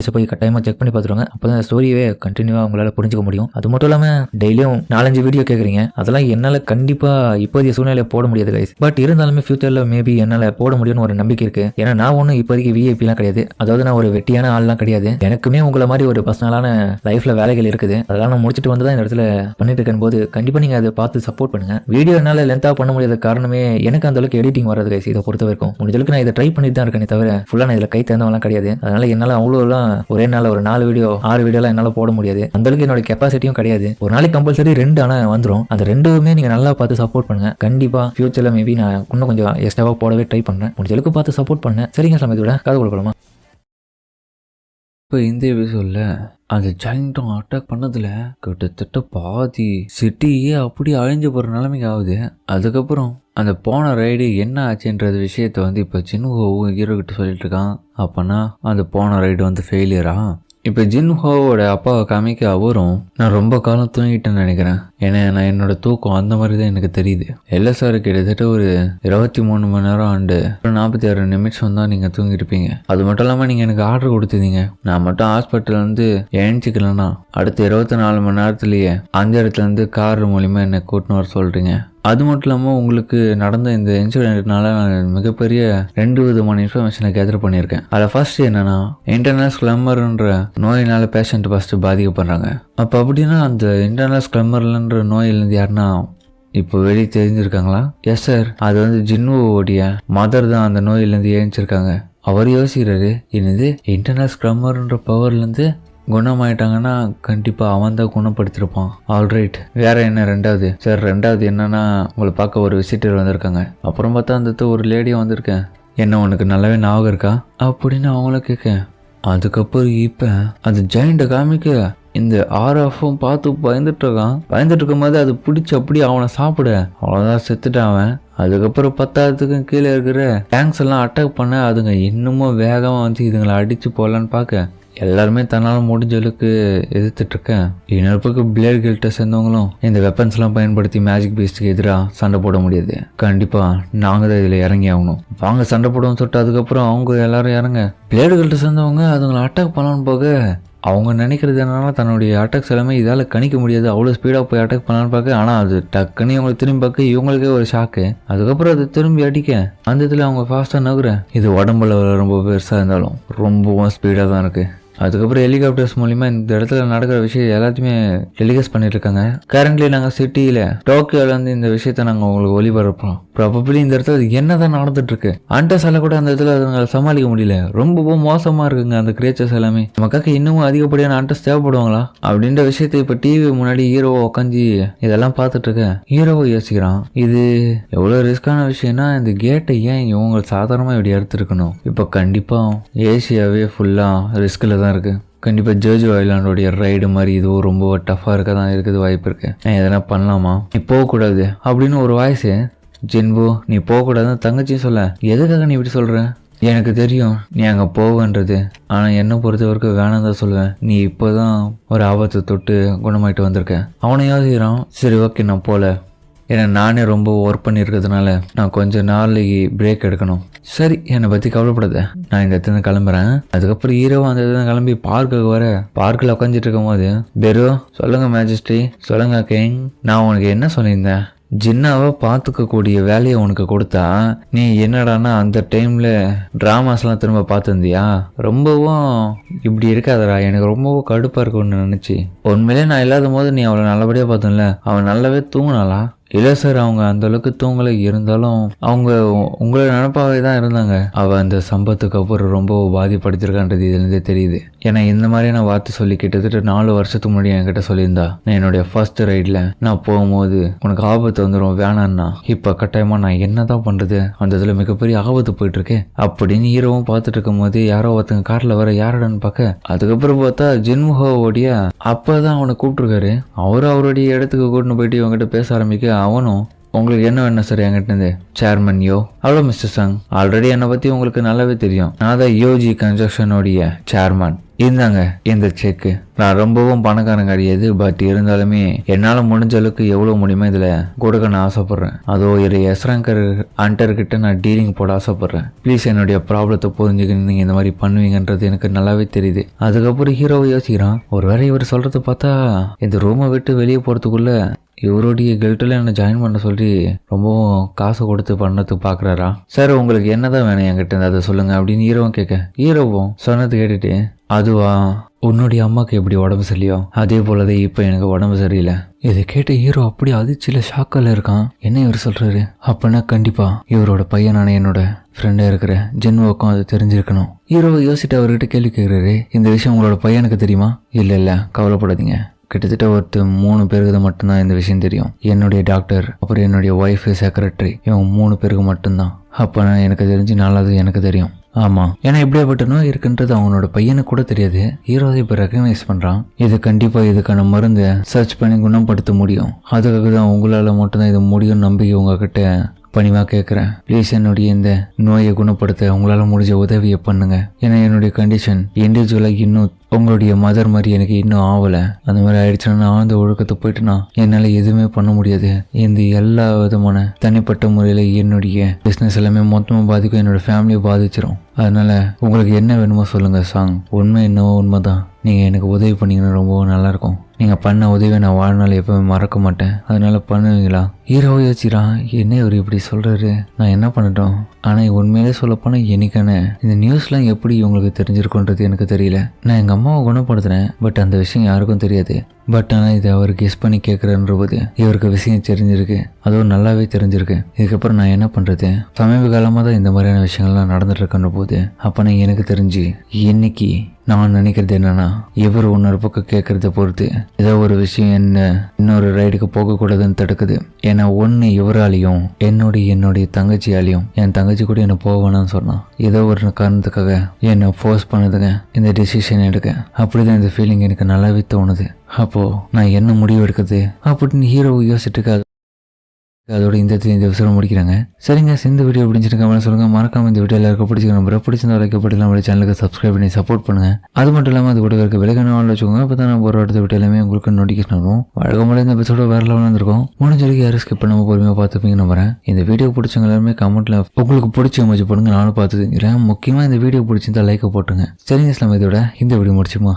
Channels போய் கட்டாயமாக check பண்ணி பார்த்துருவாங்க. அப்போ தான் ஸ்டோரியே கண்டினியூவாக உங்களால் புரிஞ்சுக்க முடியும். அது மட்டும் இல்லாமல் டெய்லியும் 4-5 வீடியோ கேட்குறீங்க, அதெல்லாம் என்னால் கண்டிப்பாக இப்போதைய சூழ்நிலையை போட முடியாது கைஸ். பட் இருந்தாலுமே ஃபியூச்சரில் மேபி என்னால் போட முடியும்னு ஒரு நம்பிக்கை இருக்குது. ஏன்னா நான் ஒன்றும் இப்போதைக்கு விஐபிலாம் கிடையாது, அதாவது நான் ஒரு வெட்டியான ஆள்லாம் கிடையாது. எனக்குமே உங்களை மாதிரி ஒரு பர்சனலான லைஃப்பில் வேலைகள் இருக்குது, அதெல்லாம் நான் முடிச்சுட்டு வந்து தான் இந்த இடத்துல பண்ணிட்டு இருக்கும் போது கண்டிப்பாக நீங்கள் அதை பார்த்து சப்போர்ட் பண்ணுங்க. வீடியோ என்னால் லென்த்தாக பண்ண முடியாத காரணமே எனக்கு அந்த அளவுக்கு எடிட்டிங் வராது கைஸ். இதை பொறுத்த வரைக்கும் முடிஞ்சளவுக்கு நான் இதை ட்ரை பண்ணிட்டு தான் இருக்கேனே தவிர ஃபுல்லாக நான் இதில் கை தேர்ந்தவெல்லாம் கிடையாது. அதனால என்னால் அவ்வளோலாம் ஒரே நாள் ஒரு 4 வீடியோ 6 வீடியோலாம் என்னால் போட முடியாது. அந்த அளவுக்கு என்னோட கெப்பாசிட்டியும் கிடையாது. ஒரு நாளைக்கு கம்பல்சரி 2 ஆனால் வந்துடும். அந்த 2மே நீங்கள் நல்லா பார்த்து சப்போர்ட் பண்ணுங்க. கண்டிப்பாக ஃபியூச்சரில் மேபி நான் இன்னும் கொஞ்சம் எக்ஸ்ட்ராவாக போடவே ட்ரை பண்ணுறேன். முடிஞ்சளவுக்கு பார்த்து சப்போர்ட் பண்ணுங்க. சரிங்க சமயத்தோட காது கொடுக்கலாமா? இப்போ இந்த எபிசோடில் அந்த ஜாயிண்ட்டும் அட்டாக் பண்ணதில் கிட்டத்தட்ட பாதி சிட்டியே அப்படி அழிஞ்சு போகிற நிலைமைக்கு ஆகுது. அதுக்கப்புறம் அந்த போன ரைடு என்ன ஆச்சுன்றது விஷயத்த வந்து இப்போ ஜின்ஹோவும் ஹீரோக்கிட்ட சொல்லிட்டு இருக்கான். அப்போனா அந்த போன ரைடு வந்து ஃபெயிலியரா? இப்போ ஜின்ஹோவோட அப்பாவை காமிக்க அவரும் நான் ரொம்ப காலம் தூங்கிட்டேன்னு நினைக்கிறேன், ஏன்னா நான் என்னோட தூக்கம் அந்த மாதிரி தான் எனக்கு தெரியுது. எல்எஸ்ஆர் கிட்டத்தட்ட ஒரு 23 மணி நேரம் அண்டு 46 நிமிஷம் தான் நீங்கள் தூங்கியிருப்பீங்க. அது மட்டும் இல்லாமல் நீங்கள் எனக்கு ஆர்டர் கொடுத்துருந்தீங்க, நான் மட்டும் ஹாஸ்பிட்டல் வந்து எழுச்சிக்கலன்னா அடுத்த 24 மணி நேரத்துலேயே அந்த இடத்துலேருந்து கார் மூலிமா என்னை கூட்டின்னு வர சொல்கிறீங்க. அது மட்டும் இல்லாமல் உங்களுக்கு நடந்த இந்த இன்சிடென்ட்னால நான் மிகப்பெரிய 2 விதமான இன்ஃபர்மேஷனை கேதர் பண்ணியிருக்கேன். அதில் ஃபர்ஸ்ட் என்னன்னா, இன்டர்னல் ஸ்க்ளம்மர்ன்ற நோயினால பேஷண்ட் ஃபஸ்ட்டு பாதிக்கப்படுறாங்க. அப்போ அப்படின்னா அந்த இன்டர்னல் ஸ்க்ளம்மர்ன்ற நோயிலேருந்து யாருன்னா இப்போ வெளியே தெரிஞ்சிருக்காங்களா? எஸ் சார், அது வந்து ஜின்னுவோடைய மதர் தான் அந்த நோயிலேருந்து ஏஞ்சிருக்காங்க. அவர் யோசிக்கிறாரு, என்னது இன்டர்னல் ஸ்க்ளம்மர்ன்ற பவர்லேருந்து குணமாயிட்டாங்கன்னா கண்டிப்பாக அவன் தான் குணப்படுத்திருப்பான். ஆல்ரைட், வேற என்ன? 2வது சார், 2வது என்னன்னா, உங்களை பார்க்க ஒரு விசிட்டர் வந்திருக்காங்க. அப்புறம் பார்த்தா அந்த ஒரு லேடியாக வந்திருக்கேன், என்ன உனக்கு நல்லாவே ஞாபகம் இருக்கா அப்படின்னு அவங்கள கேட்க. அதுக்கப்புறம் இப்போ அந்த ஜெயிண்ட்டை காமிக்க இந்த ஆர்எஃப்பும் பார்த்து பயந்துட்டு இருக்கான். பயந்துட்டு இருக்கும் போது அது பிடிச்சி அப்படி அவனை சாப்பிட, அவ்வளோதான் செத்துட்டான் அவன். அதுக்கப்புறம் 10ஆவதுக்கும் கீழே இருக்கிற டேங்க்ஸ் எல்லாம் அட்டாக் பண்ண அதுங்க இன்னமும் வேகமாக வந்து இதுங்களை அடித்து போகலான்னு பார்க்க எல்லாருமே தன்னால் முடிஞ்ச அளவுக்கு எதிர்த்துட்ருக்கேன். இன்னொரு பக்கம் பிளேட் கில்ட்டை சேர்ந்தவங்களும் இந்த வெப்பன்ஸ்லாம் பயன்படுத்தி மேஜிக் பீஸ்ட்டுக்கு எதிராக சண்டை போட முடியாது. கண்டிப்பாக நாங்கள் தான் இதில் இறங்கி ஆகணும், வாங்க சண்டை போடுவோம்னு சொல்லிட்டு அதுக்கப்புறம் அவங்க எல்லாரும் இறங்க. பிளேடு கில்ட்டை சேர்ந்தவங்க அதுங்களை அட்டாக் பண்ணலான்னு போக அவங்க நினைக்கிறது என்னன்னா, தன்னுடைய அட்டாக்ஸ் எல்லாமே இதால் கணிக்க முடியாது, அவ்வளோ ஸ்பீடாக போய் அட்டாக் பண்ணலான்னு பார்க்க. ஆனால் அது டக்குன்னு இவங்களை திரும்பி பார்க்க இவங்களுக்கே ஒரு ஷாக்கு. அதுக்கப்புறம் அது திரும்பி அடிக்க அந்த இதில் அவங்க ஃபாஸ்ட்டாக நகுற. இது உடம்புல ரொம்ப பெருசாக இருந்தாலும் ரொம்பவும் ஸ்பீடாக தான் இருக்குது. அதுக்கப்புறம் ஹெலிகாப்டர்ஸ் மூலிமா இந்த இடத்துல நடக்கிற விஷயம் எல்லாத்தையுமே டெலிகாஸ்ட் பண்ணிட்டு இருக்காங்க. கரண்ட்லி நாங்கள் சிட்டியில் டோக்கியோலேருந்து இந்த விஷயத்த நாங்கள் உங்களுக்கு ஒளிபரப்போம். ப்ராபப்ளி இந்த இடத்துல என்னதான் நடந்துட்டு இருக்கு, அண்டர்ஸால கூட அந்த இடத்துல அதுங்களை சமாளிக்க முடியல, ரொம்பவும் மோசமாக இருக்குங்க அந்த கிரியேச்சர்ஸ் எல்லாமே. நமக்காக இன்னமும் அதிகப்படியான அண்டர்ஸ் தேவைப்படுவாங்களா அப்படின்ற விஷயத்த இப்போ டிவி முன்னாடி ஹீரோவை உட்காந்து இதெல்லாம் பார்த்துட்டு இருக்க. ஹீரோவை யோசிக்கிறான், இது எவ்வளோ ரிஸ்கான விஷயம்னா இந்த கேட்டை ஏன் இவங்க சாதாரணமாக இப்படி எடுத்துருக்கணும். இப்போ கண்டிப்பாக ஏசியாவே ஃபுல்லாக ரிஸ்கில் தான் இருக்கு. கண்டிப்பாக ஜோஜோ ஐலாண்டோடைய ரைடு மாதிரி இதுவும் ரொம்ப டஃப்பாக இருக்க தான் இருக்குது வாய்ப்பு இருக்கு. எதனா பண்ணலாமா, நீ போகக்கூடாது அப்படின்னு ஒரு வாய்ஸு. ஜின்பு, நீ போகக்கூடாதுன்னு தங்கச்சியும் சொல்ல. எதுக்காக நீ இப்படி சொல்கிற? எனக்கு தெரியும் நீ அங்கே போவன்றது, ஆனால் என்னை பொறுத்த வரைக்கும் வேணாம் தான் சொல்லுவேன். நீ இப்போ தான் ஒரு ஆபத்தை தொட்டு குணமாயிட்டு வந்திருக்க. அவனை யோசிக்கிறான், சரி ஓகே நான் போகல, ஏன்னா நானே ரொம்ப ஒர்க் பண்ணியிருக்கிறதுனால நான் கொஞ்சம் நாளைக்கு பிரேக் எடுக்கணும். சரி, என்னை பற்றி கவலைப்படாத, நான் இந்த இடத்துல கிளம்புறேன். அதுக்கப்புறம் ஹீரோவும் அந்த இடத்துல கிளம்பி பார்க்குக்கு வர. பார்க்கில் உட்காந்துட்டு இருக்கும் போது, பெரு சொல்லுங்க மேஜிஸ்ட்ரி, சொல்லுங்க கிங், நான் உனக்கு என்ன சொல்லியிருந்தேன், ஜின்னாவை பார்த்துக்கக்கூடிய வேலையை உனக்கு கொடுத்தா நீ என்னடானா அந்த டைமில் ட்ராமாஸ்லாம் திரும்ப பார்த்துருந்தியா? ரொம்பவும் இப்படி இருக்காதடா, எனக்கு ரொம்பவும் கடுப்பாக இருக்குன்னு நினச்சி. உண்மையிலே நான் இல்லாத போது நீ அவளை நல்லபடியாக பார்த்தோம்ல, அவன் நல்லாவே தூங்கினாளா? இல்லை சார், அவங்க அந்த அளவுக்கு தூங்கலை, இருந்தாலும் அவங்க உங்களை நினப்பாவே தான் இருந்தாங்க. அவள் அந்த சம்பத்துக்கு அப்புறம் ரொம்ப பாதிப்படுத்திருக்கான்றது இதுலேருந்தே தெரியுது. ஏன்னா இந்த மாதிரியான வார்த்தை சொல்லி கிட்டத்தட்ட 4 வருஷத்துக்கு முன்னாடி என்கிட்ட சொல்லியிருந்தா, நான் என்னுடைய ஃபர்ஸ்ட் ரைடில் நான் போகும்போது உனக்கு ஆபத்து வந்துடும் வேணான்னா, இப்போ கட்டாயமாக நான் என்ன தான் பண்ணுறது, அந்த இதில் மிகப்பெரிய ஆபத்து போயிட்டுருக்கேன் அப்படின்னு ஹீரோவும் பார்த்துட்டு இருக்கும் போது யாரோ ஒருத்தங்க காரில் வர யாரோடன்னு பார்க்க. அதுக்கப்புறம் பார்த்தா ஜின்முகோவுடைய அப்பா தான் அவனை கூப்பிட்டுருக்காரு. அவரும் அவருடைய இடத்துக்கு கூட்டின்னு போயிட்டு இவங்ககிட்ட பேச ஆரம்பிக்க. அவனும், உங்களுக்கு என்ன வேணும் சார் என்கிட்ட? சேர்மன் யோ. அவ்வளோ மிஸ்டர் சங், ஆல்ரெடி என்னை பற்றி உங்களுக்கு நல்லாவே தெரியும், நான் தான் யோஜி கன்ஸ்ட்ரக்ஷனுடைய சேர்மன். இருந்தாங்க இந்த செக்கு. நான் ரொம்பவும் பணக்காரன் கிடையாது, பட் இருந்தாலுமே என்னால் முடிஞ்ச அளவுக்கு எவ்வளோ முடியுமோ இதில் கொடுக்க நான் ஆசைப்பட்றேன். அதோ ஒரு எஸ்ராங்கர் அண்டர்கிட்ட நான் டீலிங் போட ஆசைப்பட்றேன். ப்ளீஸ் என்னுடைய ப்ராப்ளத்தை புரிஞ்சுக்கின்னு நீங்கள் இந்த மாதிரி பண்ணுவீங்கன்றது எனக்கு நல்லாவே தெரியுது. அதுக்கப்புறம் ஹீரோவை யோசிக்கிறான், ஒரு வேளை இவர் சொல்கிறத பார்த்தா இந்த ரூமை விட்டு வெளியே போகிறதுக்குள்ள இவருடைய கில்ட்டில் என்னை ஜாயின் பண்ண சொல்லி ரொம்பவும் காசு கொடுத்து பண்ணதுக்கு பார்க்குறாரா. சார் உங்களுக்கு என்னதான் வேணும் என்கிட்ட அதை சொல்லுங்கள் அப்படின்னு ஹீரோவும் கேட்க, ஹீரோவும் சொன்னது கேட்டுட்டு, அதுவா உன்னுடைய அம்மாவுக்கு எப்படி உடம்பு சரியில்லையோ அதே போலதே இப்போ எனக்கு உடம்பு சரியில்லை. இதை கேட்ட ஹீரோ அப்படி அதிர்ச்சியில் ஷாக்கால இருக்கான். என்ன இவர் சொல்றாரு? அப்படின்னா கண்டிப்பா இவரோட பையனான என்னோட ஃப்ரெண்டா இருக்கிற ஜென்வாக்கும் அது தெரிஞ்சிருக்கணும். ஹீரோவை யோசிச்சுட்டு அவர்கிட்ட கேள்வி கேட்குறாரு, இந்த விஷயம் உங்களோட பையனுக்கு தெரியுமா? இல்லை கவலைப்படாதீங்க, கிட்டத்தட்ட 3 பேருக்கு மட்டும்தான் இந்த விஷயம் தெரியும். என்னுடைய டாக்டர், அப்புறம் என்னுடைய ஒய்ஃபு, செக்ரட்டரி, இவங்க 3 பேருக்கு மட்டும்தான். அப்போ எனக்கு தெரிஞ்சு நாலாவது எனக்கு தெரியும். ஆமாம், ஏன்னா எப்படியாப்பட்ட நோய் இருக்குன்றது அவனோட பையனுக்கு கூட தெரியாது. ஹீரோ இப்போ ரெக்கக்னைஸ் பண்ணுறான். இது கண்டிப்பாக இதுக்கான மருந்தை சர்ச் பண்ணி குணப்படுத்த முடியும். அதுக்காக தான் உங்களால் மட்டும்தான் இது முடியும் நம்பிக்கை உங்ககிட்ட பணிவாக கேட்குறேன். ப்ளீஸ் என்னுடைய இந்த நோயை குணப்படுத்த உங்களால் முடிஞ்ச உதவியை பண்ணுங்க. ஏன்னா என்னுடைய கண்டிஷன் இண்டிவிஜுவலாக இன்னும் உங்களுடைய மதர் மாதிரி எனக்கு இன்னும் ஆகலை. அந்த மாதிரி ஆயிடுச்சுன்னா ஆழ்ந்த ஒழுக்கத்தை போயிட்டுனா என்னால் எதுவுமே பண்ண முடியாது. இந்த எல்லா விதமான தனிப்பட்ட முறையில் என்னுடைய பிஸ்னஸ் எல்லாமே மொத்தமாக பாதிக்கும், என்னோட ஃபேமிலியை பாதிச்சிடும். அதனால உங்களுக்கு என்ன வேணுமோ சொல்லுங்கள் சாங். உண்மை என்னவோ உண்மைதான். நீங்கள் எனக்கு உதவி பண்ணீங்கன்னா ரொம்பவும் நல்லாயிருக்கும். நீங்கள் பண்ண உதவியை நான் வாழ்நாள் எப்பவுமே மறக்க மாட்டேன். அதனால பண்ணுவீங்களா? ஹீரோவை யோசிக்கிறான், என்ன இவர் இப்படி சொல்கிறாரு, நான் என்ன பண்ணட்டும்? ஆனால் உண்மையிலே சொல்லப்போனால் எனக்கான இந்த நியூஸ்லாம் எப்படி உங்களுக்கு தெரிஞ்சிருக்குன்றது எனக்கு தெரியல. நான் எங்கள் அம்மாவை குணப்படுத்துகிறேன், பட் அந்த விஷயம் யாருக்கும் தெரியாது. பட் ஆனால் இதை அவர் கெஸ் பண்ணி கேட்குறன்ற போது இவருக்கு விஷயம் தெரிஞ்சிருக்கு, அதுவும் நல்லாவே தெரிஞ்சிருக்கு. இதுக்கப்புறம் நான் என்ன பண்ணுறது? சமீப காலமாக தான் இந்த மாதிரியான விஷயங்கள்லாம் நடந்துட்டு இருக்குன்ற போது அப்போ நான் எனக்கு தெரிஞ்சு இன்னைக்கு நான் நினைக்கிறது என்னன்னா, இவர் இன்னொரு பக்கம் கேட்கறத பொறுத்து ஏதோ ஒரு விஷயம் என்ன இன்னொரு ரைடுக்கு போகக்கூடாதுன்னு தடுக்குது. ஏன்னா ஒன்று இவராலையும் என்னுடைய தங்கச்சியாலையும், என் தங்கச்சி கூட என்னை போவேனான்னு சொன்னான். ஏதோ ஒரு காரணத்துக்காக என்னை ஃபோர்ஸ் பண்ணதுங்க இந்த டிசிஷன் எடுக்க. அப்படிதான் இந்த ஃபீலிங் எனக்கு நல்லாவே தோணுது. அப்போ நான் என்ன முடிவு எடுக்கிறது அப்படின்னு ஹீரோ யோசிச்சுட்டு அதோட இந்த எபிசோட முடிக்கிறாங்க. சரிங்க, இந்த வீடியோ பிடிச்சிருக்காங்க சொல்லுங்க. மறக்காம இந்த வீடியோ எல்லாருக்கும் பிடிச்சிருக்க பிடிச்சிருந்தா லைக்கப்பட்டு நம்ம சேனலுக்கு சப்ஸ்கிரைப் பண்ணி சப்போர்ட் பண்ணுங்க. அது மட்டும் இல்லாமல் அது கூட இருக்க விலகான வச்சுக்கோங்க. அப்போ தான் நம்ம ஒரு அடுத்த வீடியோ எல்லாமே உங்களுக்கு நோட்டிஃபிகேஷன் வரும். வழக்கம்போல இந்த எபிசோட வேற லெவலில் வந்திருக்கும். முடிஞ்ச வரைக்கும் யாரும் ஸ்கிப் பண்ணாம பொறுமையாக பார்த்துப்பீங்க நம்புறேன். இந்த வீடியோ பிடிச்சவங்க எல்லாருமே கமெண்ட்ல உங்களுக்கு பிடிச்ச இமேஜ் போடுங்க, நானும் பார்த்துக்கிறேன். முக்கியமாக இந்த வீடியோ பிடிச்சிருந்தா லைக்கை போட்டுங்க. சரிங்க, இதோட இந்த வீடியோ முடிச்சுமா.